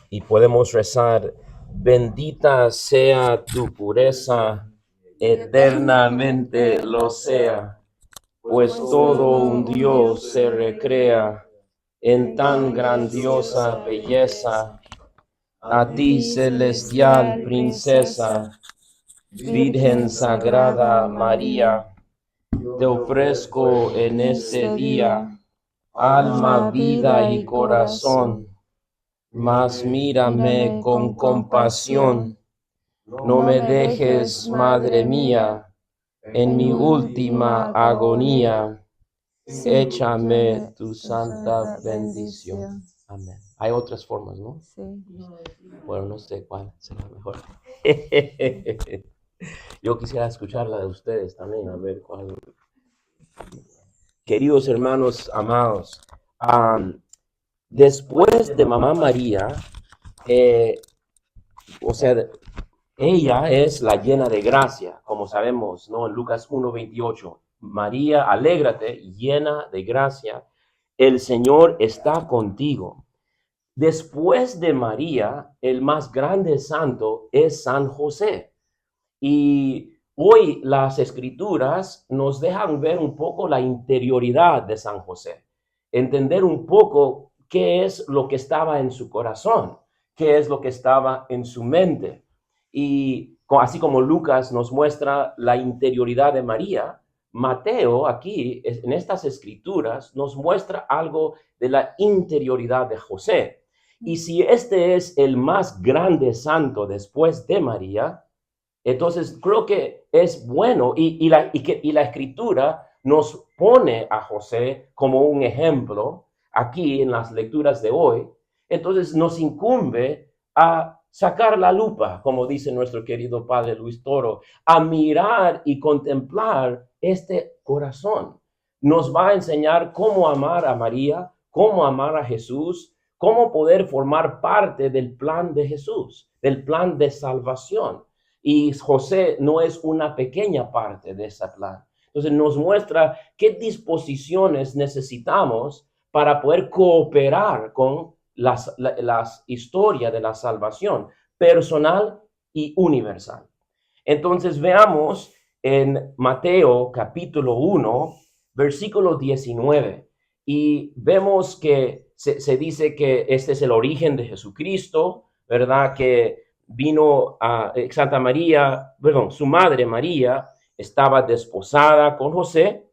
y podemos rezar: bendita sea tu pureza, eternamente lo sea, pues todo un Dios se recrea en tan grandiosa belleza. A ti, celestial princesa, Virgen Sagrada María, te ofrezco en este día alma, vida y corazón, mas mírame con compasión. No me dejes, Madre mía, en mi última agonía. Échame tu santa bendición. Amén. Hay otras formas, ¿no? Sí. Bueno, no sé cuál será mejor. Yo quisiera escuchar la de ustedes también, a ver cuál. Queridos hermanos amados, después de Mamá María, eh, o sea, ella es la llena de gracia, como sabemos, ¿no? En Lucas 1:28, María, alégrate, llena de gracia, el Señor está contigo. Después de María, el más grande santo es San José. Y hoy las escrituras nos dejan ver un poco la interioridad de San José, entender un poco qué es lo que estaba en su corazón, qué es lo que estaba en su mente. Y así como Lucas nos muestra la interioridad de María, Mateo aquí en estas escrituras nos muestra algo de la interioridad de José. Y si este es el más grande santo después de María, entonces creo que es bueno y la escritura nos pone a José como un ejemplo aquí en las lecturas de hoy. Entonces nos incumbe a sacar la lupa, como dice nuestro querido padre Luis Toro, a mirar y contemplar este corazón. Nos va a enseñar cómo amar a María, cómo amar a Jesús, cómo poder formar parte del plan de Jesús, del plan de salvación. Y José no es una pequeña parte de ese plan. Entonces nos muestra qué disposiciones necesitamos para poder cooperar con las historias de la salvación personal y universal. Entonces veamos en Mateo capítulo 1, versículo 19, y vemos que se dice que este es el origen de Jesucristo, ¿verdad? Que vino a Santa María, perdón, su madre María estaba desposada con José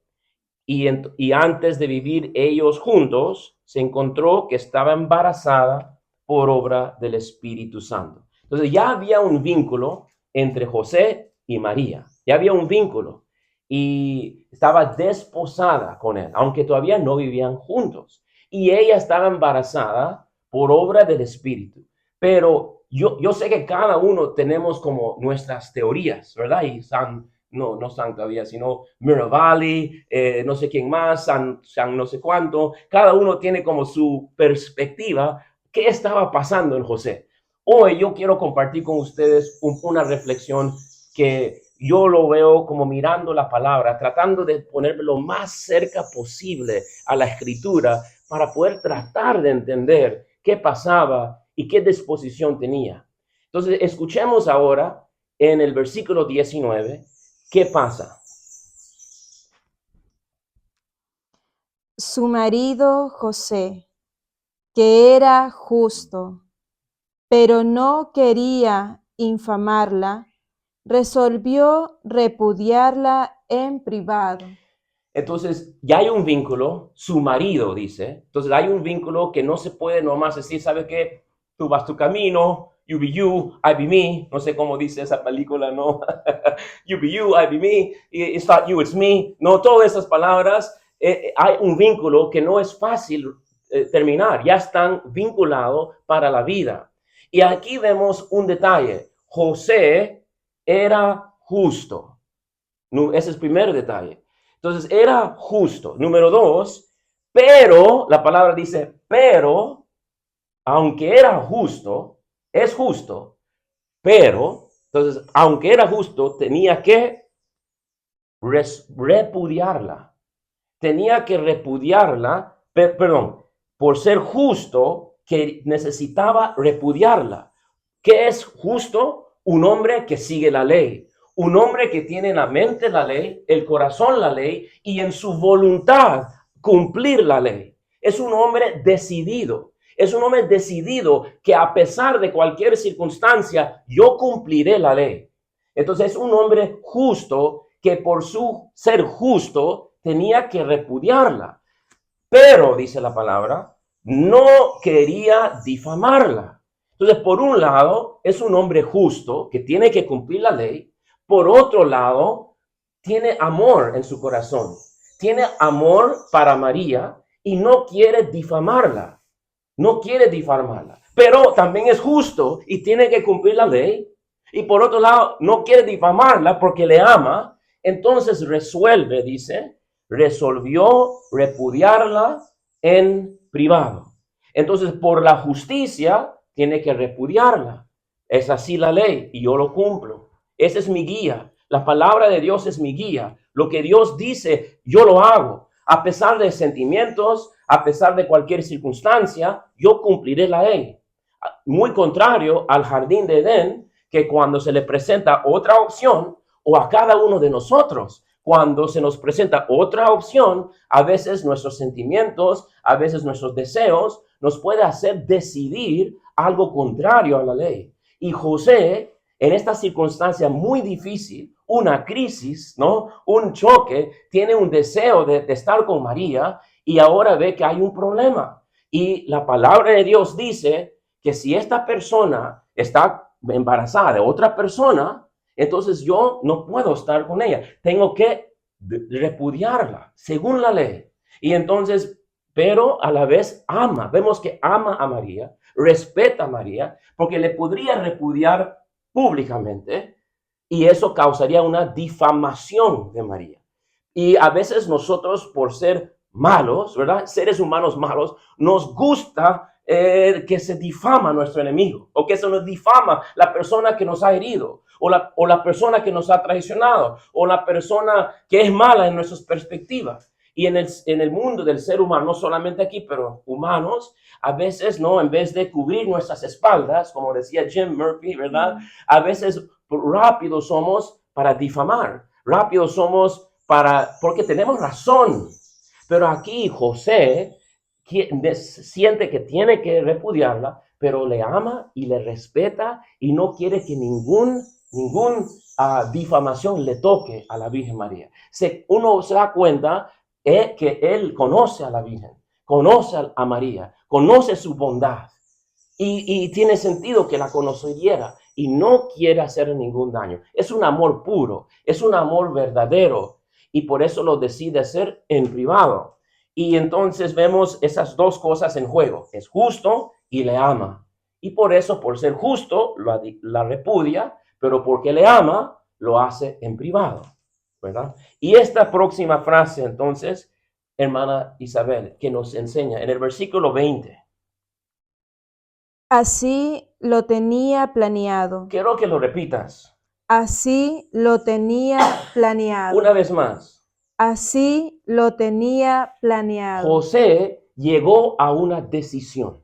y antes de vivir ellos juntos, se encontró que estaba embarazada por obra del Espíritu Santo. Entonces ya había un vínculo entre José y María, ya había un vínculo y estaba desposada con él, aunque todavía no vivían juntos. Y ella estaba embarazada por obra del Espíritu. Pero yo sé que cada uno tenemos como nuestras teorías, ¿verdad? Y no San todavía, sino Miravalli, no sé quién más, San no sé cuánto. Cada uno tiene como su perspectiva. ¿Qué estaba pasando en José? Hoy yo quiero compartir con ustedes una reflexión que yo lo veo como mirando la palabra, tratando de ponerme lo más cerca posible a la escritura para poder tratar de entender qué pasaba y qué disposición tenía. Entonces, escuchemos ahora en el versículo 19, ¿qué pasa? Su marido José, que era justo, pero no quería infamarla, resolvió repudiarla en privado. Entonces, ya hay un vínculo, su marido dice, entonces hay un vínculo que no se puede nomás decir, ¿sabe qué? Tú vas tu camino, you be you, I be me, no sé cómo dice esa película, ¿no? You be you, I be me, it's not you, it's me, no, todas esas palabras, hay un vínculo que no es fácil terminar, ya están vinculados para la vida. Y aquí vemos un detalle, José era justo, ese es el primer detalle. Entonces, era justo. Número dos, pero, la palabra dice, pero, aunque era justo, es justo, pero, entonces, aunque era justo, tenía que repudiarla. Tenía que repudiarla, perdón, por ser justo, que necesitaba repudiarla. ¿Qué es justo? Un hombre que sigue la ley. Un hombre que tiene en la mente la ley, el corazón la ley y en su voluntad cumplir la ley. Es un hombre decidido. Es un hombre decidido que a pesar de cualquier circunstancia, yo cumpliré la ley. Entonces es un hombre justo que por su ser justo tenía que repudiarla. Pero, dice la palabra, no quería difamarla. Entonces, por un lado, es un hombre justo que tiene que cumplir la ley. Por otro lado, tiene amor en su corazón. Tiene amor para María y no quiere difamarla. No quiere difamarla. Pero también es justo y tiene que cumplir la ley. Y por otro lado, no quiere difamarla porque le ama. Entonces resolvió repudiarla en privado. Entonces, por la justicia, tiene que repudiarla. Es así la ley y yo lo cumplo. Esa es mi guía. La palabra de Dios es mi guía. Lo que Dios dice, yo lo hago. A pesar de sentimientos, a pesar de cualquier circunstancia, yo cumpliré la ley. Muy contrario al jardín de Edén, que cuando se le presenta otra opción, o a cada uno de nosotros, cuando se nos presenta otra opción, a veces nuestros sentimientos, a veces nuestros deseos, nos puede hacer decidir algo contrario a la ley. Y José, en esta circunstancia muy difícil, una crisis, ¿no? Un choque, tiene un deseo de estar con María y ahora ve que hay un problema. Y la palabra de Dios dice que si esta persona está embarazada de otra persona, entonces yo no puedo estar con ella. Tengo que repudiarla según la ley. Y entonces, pero a la vez ama. Vemos que ama a María, respeta a María, porque le podría repudiar públicamente y eso causaría una difamación de María. Y a veces nosotros, por ser malos, ¿verdad? Seres humanos malos, nos gusta que se difama a nuestro enemigo o que se nos difama la persona que nos ha herido o la persona que nos ha traicionado o la persona que es mala en nuestras perspectivas. Y en el mundo del ser humano, no solamente aquí, pero humanos, a veces, ¿no? En vez de cubrir nuestras espaldas, como decía Jim Murphy, ¿verdad? A veces rápidos somos para difamar, rápidos somos porque tenemos razón. Pero aquí José siente que tiene que repudiarla, pero le ama y le respeta y no quiere que ningún difamación le toque a la Virgen María. Uno se da cuenta que él conoce a la Virgen, conoce a María, conoce su bondad y tiene sentido que la conociera y no quiere hacer ningún daño. Es un amor puro, es un amor verdadero y por eso lo decide hacer en privado. Y entonces vemos esas dos cosas en juego. Es justo y le ama. Y por eso, por ser justo, la repudia, pero porque le ama, lo hace en privado, ¿verdad? Y esta próxima frase, entonces, hermana Isabel, que nos enseña en el versículo 20. Así lo tenía planeado. Quiero que lo repitas. Así lo tenía planeado. Una vez más. Así lo tenía planeado. José llegó a una decisión.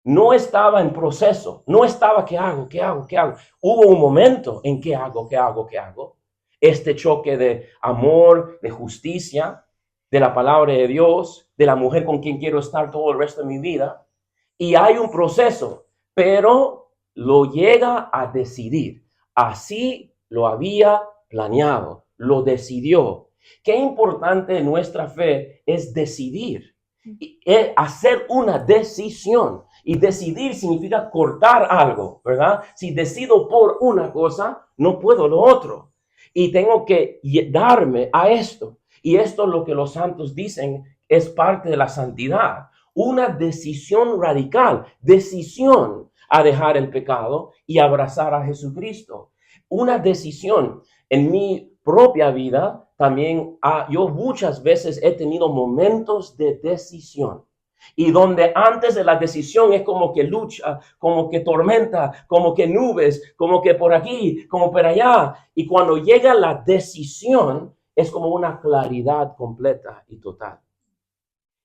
No estaba en proceso, no estaba ¿qué hago? Hubo un momento en ¿qué hago? Este choque de amor, de justicia, de la palabra de Dios, de la mujer con quien quiero estar todo el resto de mi vida. Y hay un proceso, pero lo llega a decidir. Así lo había planeado, lo decidió. Qué importante en nuestra fe es decidir, es hacer una decisión. Y decidir significa cortar algo, ¿verdad? Si decido por una cosa, no puedo lo otro. Y tengo que darme a esto. Y esto es lo que los santos dicen, es parte de la santidad. Una decisión radical, decisión a dejar el pecado y abrazar a Jesucristo. Una decisión. En mi propia vida también, yo muchas veces he tenido momentos de decisión. Y donde antes de la decisión es como que lucha, como que tormenta, como que nubes, como que por aquí, como por allá. Y cuando llega la decisión es como una claridad completa y total.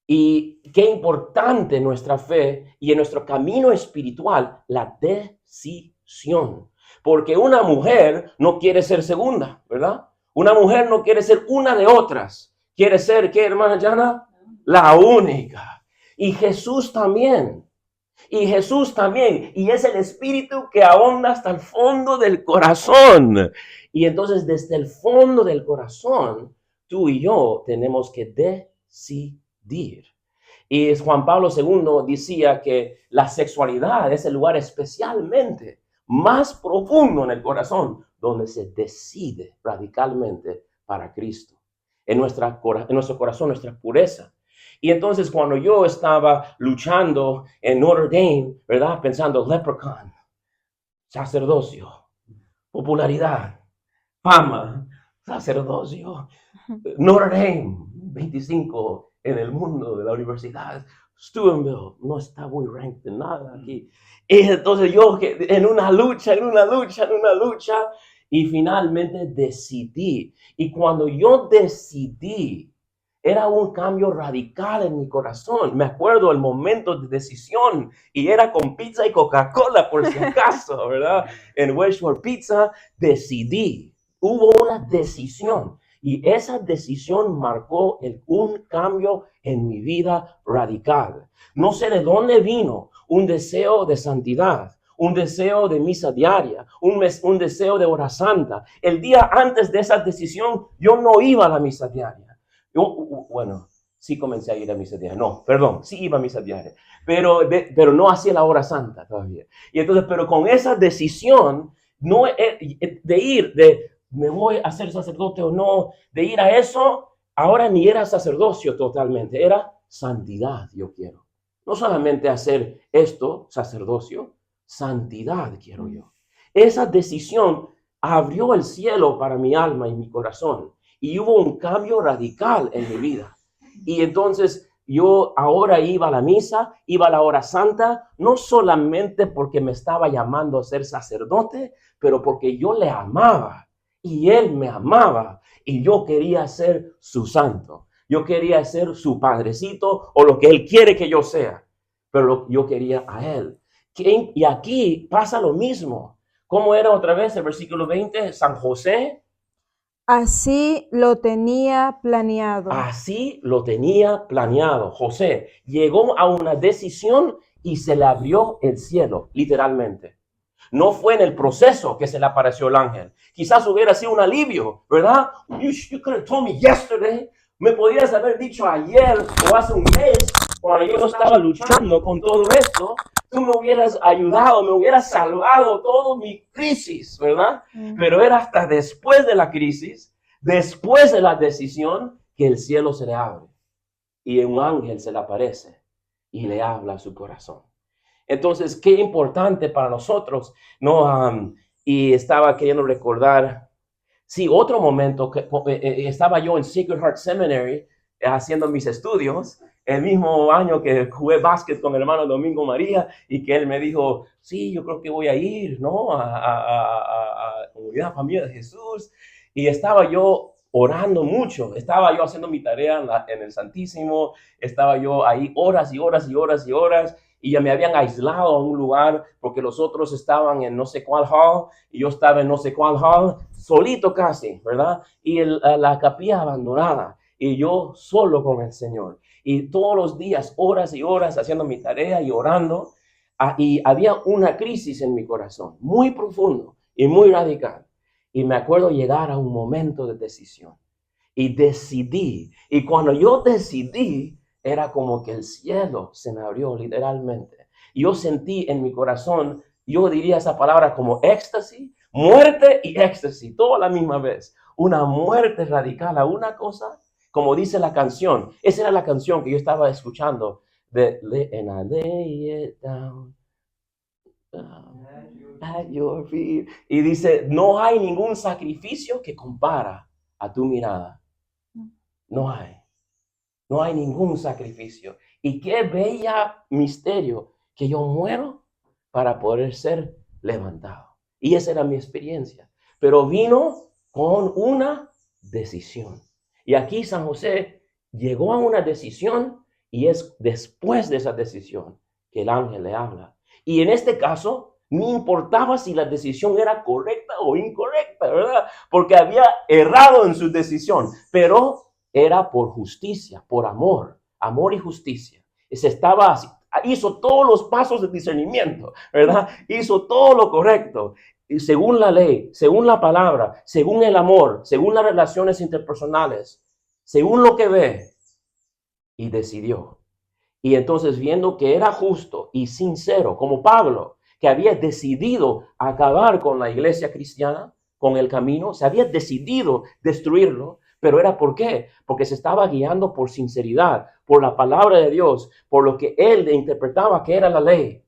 Y qué importante nuestra fe y en nuestro camino espiritual, la decisión. Porque una mujer no quiere ser segunda, ¿verdad? Una mujer no quiere ser una de otras. Quiere ser, ¿qué, hermana Jana? La única. Y Jesús también. Y Jesús también. Y es el Espíritu que ahonda hasta el fondo del corazón. Y entonces desde el fondo del corazón, tú y yo tenemos que decidir. Y Juan Pablo II decía que la sexualidad es el lugar especialmente más profundo en el corazón donde se decide radicalmente para Cristo. En nuestro corazón, nuestra pureza. Y entonces cuando yo estaba luchando en Notre Dame, ¿verdad? Pensando, leprechaun, sacerdocio, popularidad, fama, sacerdocio, Notre Dame, 25 en el mundo de la universidad, Steubenville, no está muy ranked en nada aquí. Y entonces yo en una lucha, y finalmente decidí. Y cuando yo decidí, era un cambio radical en mi corazón. Me acuerdo el momento de decisión y era con pizza y Coca-Cola por si acaso, ¿verdad? En Westward Pizza decidí. Hubo una decisión y esa decisión marcó un cambio en mi vida radical. No sé de dónde vino un deseo de santidad, un deseo de misa diaria, un deseo de hora santa. El día antes de esa decisión yo no iba a la misa diaria. Bueno, sí comencé a ir a misa diaria. No, perdón, sí iba a misa diaria, pero no hacía la hora santa todavía. Y entonces, pero con esa decisión no de ir, me voy a ser sacerdote o no, de ir a eso, ahora ni era sacerdocio totalmente, era santidad yo quiero. No solamente hacer esto, sacerdocio, santidad quiero yo. Esa decisión abrió el cielo para mi alma y mi corazón. Y hubo un cambio radical en mi vida. Y entonces yo ahora iba a la misa, iba a la hora santa, no solamente porque me estaba llamando a ser sacerdote, pero porque yo le amaba y él me amaba y yo quería ser su santo. Yo quería ser su padrecito o lo que él quiere que yo sea, pero yo quería a él. Y aquí pasa lo mismo. ¿Cómo era otra vez el versículo 20? San José. Así lo tenía planeado. Así lo tenía planeado. José llegó a una decisión y se le abrió el cielo, literalmente. No fue en el proceso que se le apareció el ángel. Quizás hubiera sido un alivio, ¿verdad? You could have told me yesterday. Me podrías haber dicho ayer o hace un mes, cuando yo estaba luchando con todo esto, tú me hubieras ayudado, me hubieras salvado toda mi crisis, ¿verdad? Pero era hasta después de la crisis, después de la decisión, que el cielo se le abre y un ángel se le aparece y le habla a su corazón. Entonces, qué importante para nosotros, ¿no? Y estaba queriendo recordar, sí, otro momento que estaba yo en Sacred Heart Seminary haciendo mis estudios, el mismo año que jugué básquet con el hermano Domingo María y que él me dijo, sí, yo creo que voy a ir, ¿no? A Comunidad Familia de Jesús. Y estaba yo orando mucho, estaba yo haciendo mi tarea en el Santísimo, estaba yo ahí horas y horas y horas y horas, y ya me habían aislado a un lugar porque los otros estaban en no sé cuál hall y yo estaba en no sé cuál hall, solito casi, ¿verdad? Y la capilla abandonada y yo solo con el Señor. Y todos los días, horas y horas haciendo mi tarea y orando, y había una crisis en mi corazón, muy profundo y muy radical. Y me acuerdo llegar a un momento de decisión y decidí. Y cuando yo decidí, era como que el cielo se me abrió literalmente. Yo sentí en mi corazón, yo diría esa palabra como éxtasis, muerte y éxtasis, toda la misma vez. Una muerte radical a una cosa, como dice la canción. Esa era la canción que yo estaba escuchando de And I lay it down. At your feet. Y dice, no hay ningún sacrificio que compara a tu mirada. No hay. No hay ningún sacrificio. Y qué bella misterio que yo muero para poder ser levantado. Y esa era mi experiencia. Pero vino con una decisión. Y aquí San José llegó a una decisión Y es después de esa decisión que el ángel le habla. Y en este caso, no importaba si la decisión era correcta o incorrecta, ¿verdad? Porque había errado en su decisión, pero era por justicia, por amor, amor y justicia. Hizo todos los pasos de discernimiento, ¿verdad? Hizo todo lo correcto. Y según la ley, según la palabra, según el amor, según las relaciones interpersonales, según lo que ve, y decidió. Y entonces, viendo que era justo y sincero, como Pablo, que había decidido acabar con la iglesia cristiana, con el camino, se había decidido destruirlo, pero era ¿por qué? Porque se estaba guiando por sinceridad, por la palabra de Dios, por lo que él interpretaba que era la ley.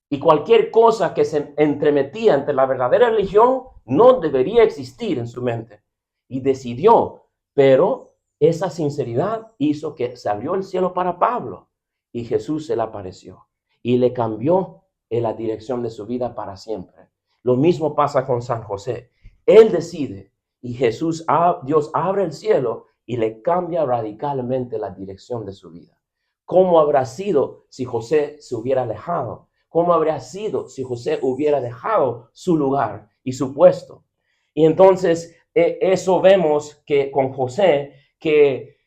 Y cualquier cosa que se entremetía entre la verdadera religión no debería existir en su mente. Y decidió, pero esa sinceridad hizo que se abrió el cielo para Pablo y Jesús se le apareció y le cambió en la dirección de su vida para siempre. Lo mismo pasa con San José. Él decide y Dios abre el cielo y le cambia radicalmente la dirección de su vida. ¿Cómo habrá sido si José se hubiera alejado? ¿Cómo habría sido si José hubiera dejado su lugar y su puesto? Y entonces eso vemos que con José, que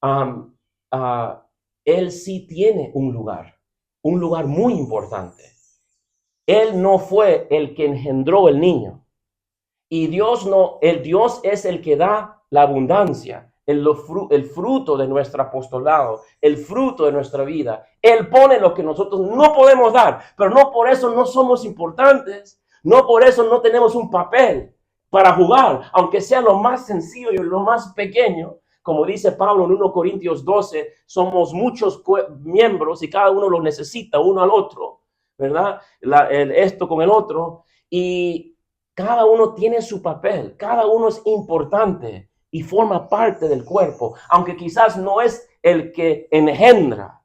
um, uh, él sí tiene un lugar muy importante. Él no fue el que engendró el niño. Y Dios no, el Dios es el que da la abundancia, el fruto de nuestro apostolado, el fruto de nuestra vida. Él pone lo que nosotros no podemos dar, pero no por eso no somos importantes, no por eso no tenemos un papel para jugar, aunque sea lo más sencillo y lo más pequeño. Como dice Pablo en 1 Corintios 12, somos muchos miembros y cada uno lo necesita uno al otro, ¿verdad? Esto con el otro. Y cada uno tiene su papel, cada uno es importante y forma parte del cuerpo, aunque quizás no es el que engendra,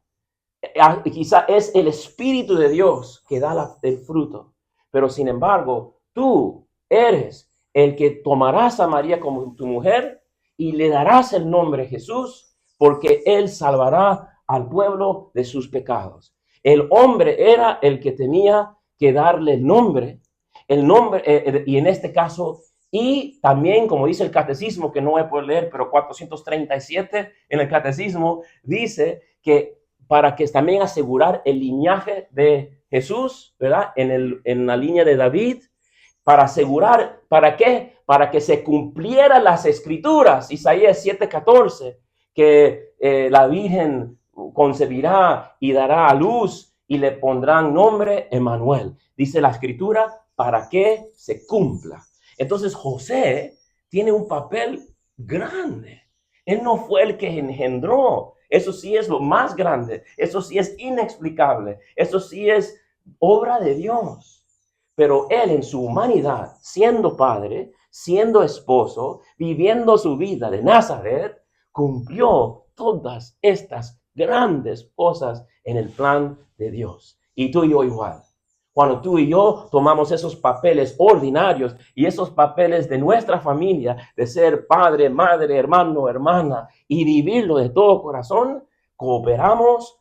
quizás es el Espíritu de Dios que da el fruto. Pero sin embargo, tú eres el que tomarás a María como tu mujer y le darás el nombre Jesús, porque Él salvará al pueblo de sus pecados. El hombre era el que tenía que darle el nombre, y en este caso, y también, como dice el catecismo, que no voy a poder leer, pero 437 en el catecismo, dice que para que también asegurar el linaje de Jesús, ¿verdad? En la línea de David, para asegurar, ¿para qué? Para que se cumplieran las escrituras, Isaías 7:14, que la Virgen concebirá y dará a luz y le pondrán nombre Emmanuel. Dice la escritura, para que se cumpla. Entonces José tiene un papel grande. Él no fue el que engendró. Eso sí es lo más grande. Eso sí es inexplicable. Eso sí es obra de Dios. Pero él en su humanidad, siendo padre, siendo esposo, viviendo su vida de Nazaret, cumplió todas estas grandes cosas en el plan de Dios. Y tú y yo igual. Cuando tú y yo tomamos esos papeles ordinarios y esos papeles de nuestra familia, de ser padre, madre, hermano, hermana, y vivirlo de todo corazón, cooperamos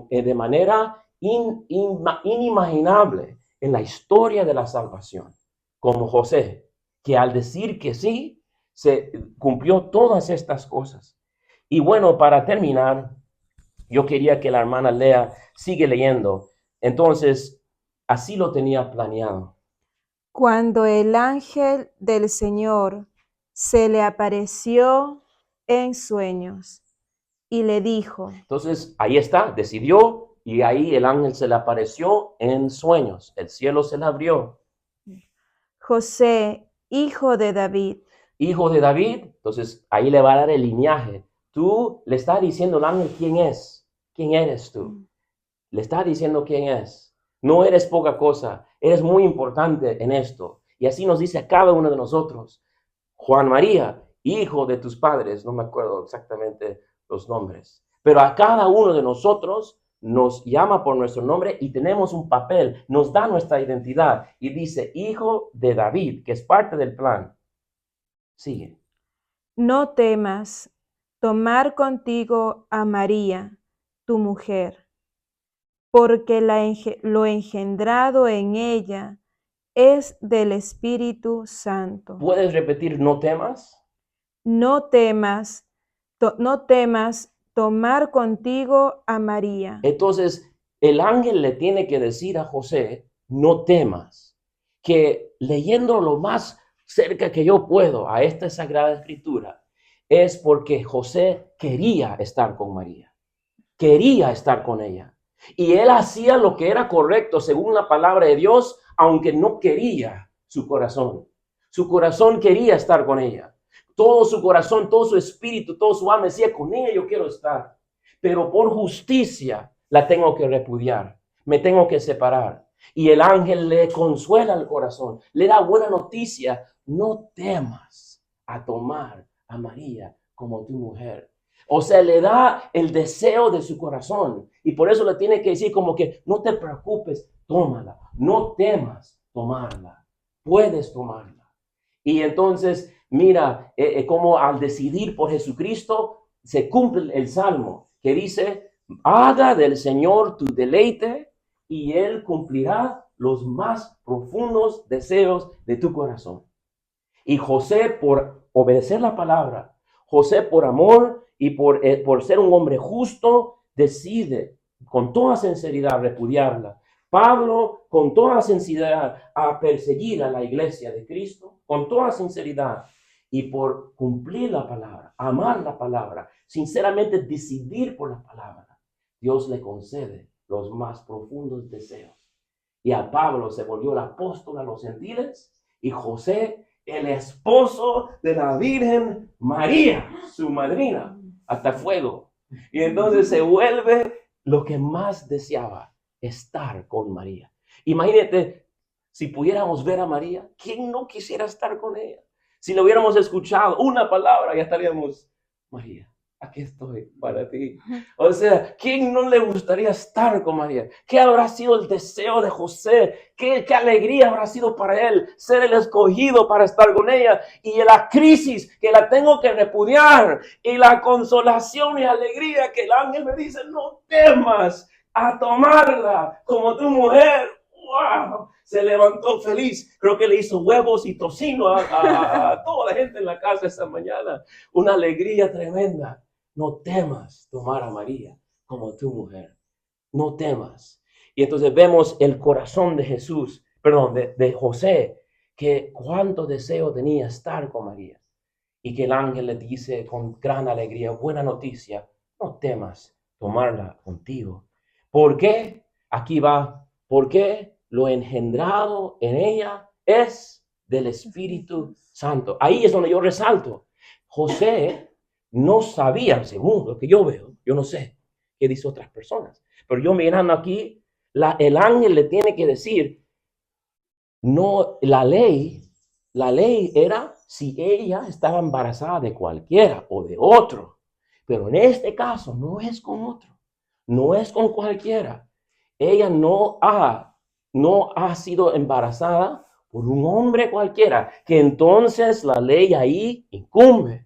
de manera inimaginable en la historia de la salvación, como José, que al decir que sí, se cumplió todas estas cosas. Y bueno, para terminar, yo quería que la hermana Lea sigue leyendo. Entonces, así lo tenía planeado. Cuando el ángel del Señor se le apareció en sueños y le dijo, Entonces, ahí está, decidió y ahí el ángel se le apareció en sueños. El cielo se le abrió. José, hijo de David, Hijo de David, entonces ahí le va a dar el linaje. Tú le estás diciendo al ángel quién es, quién eres tú. Le está diciendo quién es. No eres poca cosa, eres muy importante en esto. Y así nos dice a cada uno de nosotros. Juan María, hijo de tus padres, no me acuerdo exactamente los nombres, pero a cada uno de nosotros nos llama por nuestro nombre y tenemos un papel, nos da nuestra identidad y dice hijo de David, que es parte del plan. Sigue. no temas tomar contigo a María, tu mujer, porque lo engendrado en ella es del Espíritu Santo. ¿Puedes repetir no temas? No temas, no temas tomar contigo a María. Entonces, el ángel le tiene que decir a José, no temas, que leyendo lo más cerca que yo puedo a esta Sagrada Escritura, es porque José quería estar con María, quería estar con ella. Y él hacía lo que era correcto según la palabra de Dios, aunque no quería su corazón. Su corazón quería estar con ella. Todo su corazón, todo su espíritu, todo su alma decía, con ella yo quiero estar. Pero por justicia la tengo que repudiar, me tengo que separar. Y el ángel le consuela el corazón, le da buena noticia. No temas a tomar a María como tu mujer. O sea, le da el deseo de su corazón. Y por eso le tiene que decir como que no te preocupes, tómala. No temas tomarla. Puedes tomarla. Y entonces, mira, como al decidir por Jesucristo, se cumple el salmo que dice, haga del Señor tu deleite y Él cumplirá los más profundos deseos de tu corazón. Y José, por obedecer la palabra, José por amor y por ser un hombre justo, decide con toda sinceridad repudiarla. Pablo, con toda sinceridad, a perseguir a la iglesia de Cristo, con toda sinceridad, y por cumplir la palabra, amar la palabra, sinceramente decidir por la palabra, Dios le concede los más profundos deseos. Y a Pablo se volvió el apóstol a los gentiles, y José el esposo de la Virgen María, su madrina, hasta fuego. Y entonces se vuelve lo que más deseaba, estar con María. Imagínate, si pudiéramos ver a María, ¿quién no quisiera estar con ella? Si lo hubiéramos escuchado una palabra, ya estaríamos, María, aquí estoy para ti. O sea, ¿quién no le gustaría estar con María? ¿Qué habrá sido el deseo de José? ¿Qué alegría habrá sido para él ser el escogido para estar con ella? Y la crisis que la tengo que repudiar y la consolación y alegría que el ángel me dice, no temas a tomarla como tu mujer. ¡Wow! Se levantó feliz. Creo que le hizo huevos y tocino a toda la gente en la casa esta mañana. Una alegría tremenda. No temas tomar a María como tu mujer. No temas. Y entonces vemos el corazón de Jesús, perdón, de José, que cuánto deseo tenía estar con María. Y que el ángel le dice con gran alegría, buena noticia, no temas tomarla contigo. ¿Por qué? Aquí va. ¿Por qué? Lo engendrado en ella es del Espíritu Santo. Ahí es donde yo resalto. José no sabía, según lo que yo veo, yo no sé qué dicen otras personas, pero yo mirando aquí, el ángel le tiene que decir, no, la ley era si ella estaba embarazada de cualquiera o de otro, pero en este caso no es con otro, no es con cualquiera. Ella no ha sido embarazada por un hombre cualquiera, que entonces la ley ahí incumbe.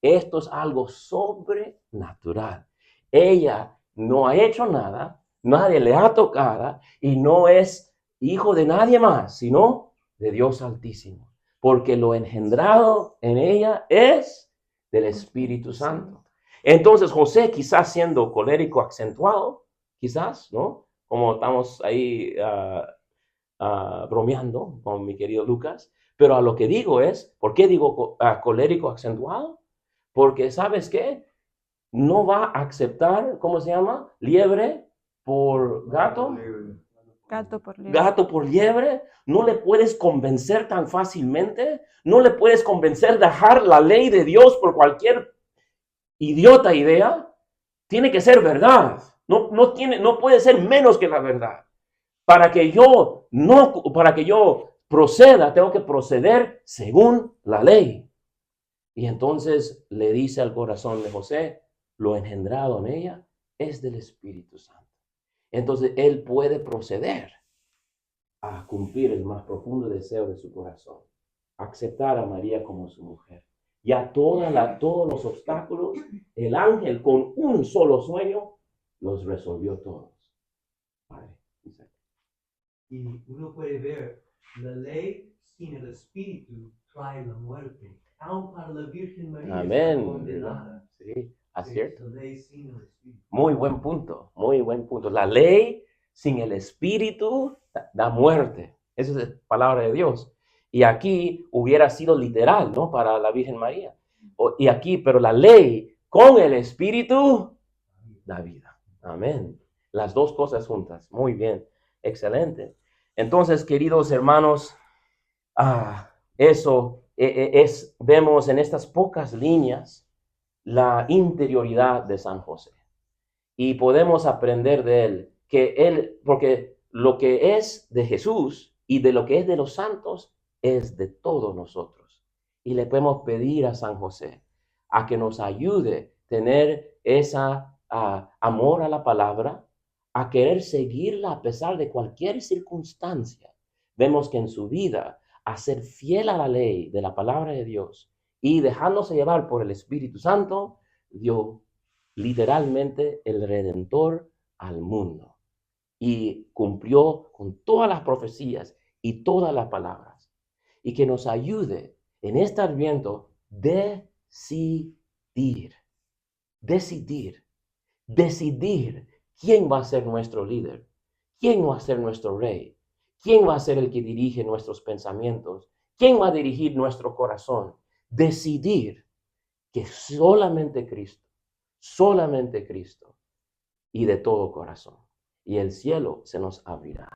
Esto es algo sobrenatural. Ella no ha hecho nada, nadie le ha tocado y no es hijo de nadie más, sino de Dios Altísimo. Porque lo engendrado en ella es del Espíritu Santo. Entonces José, quizás siendo colérico acentuado, quizás, ¿no? Como estamos ahí bromeando con mi querido Lucas, pero a lo que digo es, ¿por qué digo colérico acentuado? Porque, ¿sabes qué? No va a aceptar, ¿cómo se llama? Liebre por gato. Gato por liebre. Gato por liebre. No le puedes convencer tan fácilmente. No le puedes convencer de dejar la ley de Dios por cualquier idiota idea. Tiene que ser verdad. No puede ser menos que la verdad. Para que yo proceda, tengo que proceder según la ley. Y entonces le dice al corazón de José, lo engendrado en ella es del Espíritu Santo. Entonces él puede proceder a cumplir el más profundo deseo de su corazón, aceptar a María como su mujer. Ya todos los obstáculos, el ángel con un solo sueño los resolvió todos. Padre, Isaac. Y uno puede ver, la ley sin el Espíritu trae la muerte. Aun para la Virgen María está Amén. condenada. Sí, es Es cierto. la ley sin el Espíritu. Muy buen punto, muy buen punto. La ley sin el Espíritu da muerte. Esa es la palabra de Dios. Y aquí hubiera sido literal, ¿no? Para la Virgen María. Y aquí, pero la ley con el Espíritu da vida. Amén. Las dos cosas juntas. Muy bien. Excelente. Entonces, queridos hermanos, eso vemos en estas pocas líneas la interioridad de San José. Y podemos aprender de él, porque lo que es de Jesús y de lo que es de los santos es de todos nosotros. Y le podemos pedir a San José a que nos ayude a tener esa amor a la palabra, a querer seguirla a pesar de cualquier circunstancia. Vemos que en su vida, a ser fiel a la ley de la palabra de Dios y dejándose llevar por el Espíritu Santo, dio literalmente el Redentor al mundo y cumplió con todas las profecías y todas las palabras. Y que nos ayude en este Adviento decidir quién va a ser nuestro líder, quién va a ser nuestro rey, quién va a ser el que dirige nuestros pensamientos, quién va a dirigir nuestro corazón. Decidir que solamente Cristo y de todo corazón. Y el cielo se nos abrirá.